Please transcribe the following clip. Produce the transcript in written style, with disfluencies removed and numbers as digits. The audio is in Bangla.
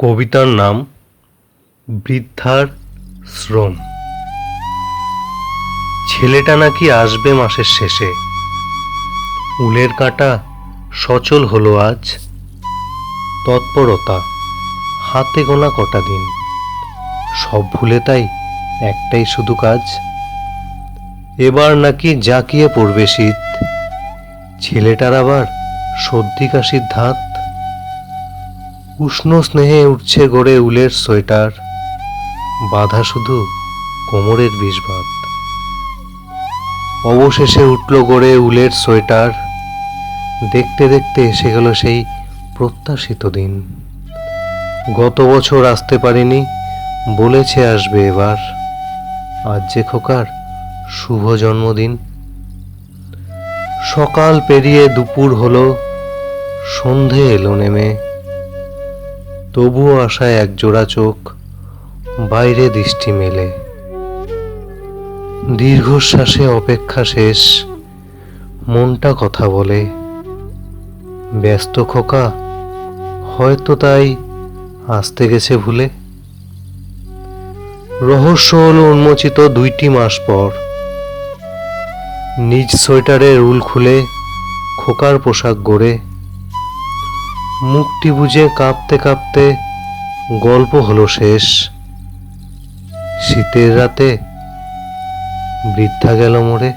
কবিতার নাম বৃদ্ধার শ্রম। ছেলেটা নাকি আসবে মাসের শেষে, উলের কাঁটা সচল হলো আজ। তৎপরতা, হাতে গোনা কটা দিন, সব ভুলে তাই একটাই শুধু কাজ। এবার নাকি জাঁকিয়ে পড়বে শীত, ছেলেটার আবার সর্দি কাশির ধাত। উষ্ণ স্নেহে উঠছে গড়ে উলের সোয়েটার, বাঁধা শুধু কোমরের বিষবাত। অবশেষে উঠল গড়ে উলের সোয়েটার, দেখতে দেখতে এসে গেল সেই প্রত্যাশিত দিন। গত বছর আসতে পারিনি, বলেছে আসবে এবার, আজ যে খোকার শুভ জন্মদিন। সকাল পেরিয়ে দুপুর হলো, সন্ধে এলো নেমে, তবুও আশায় একজোড়া চোখ বাইরে দৃষ্টি মেলে। দীর্ঘশ্বাসে অপেক্ষা শেষ, মনটা কথা বলে, ব্যস্ত খোকা হয়তো তাই আসতে গেছে ভুলে। রহস্য হলো উন্মোচিত 2টি মাস পর, নিজ সোয়েটারের উল খুলে খোকার পোশাক গড়ে, মুখটি বুজে কাঁপতে কাঁপতে গল্প হলো শেষ। শীতের রাতে বৃদ্ধা গেল মরে।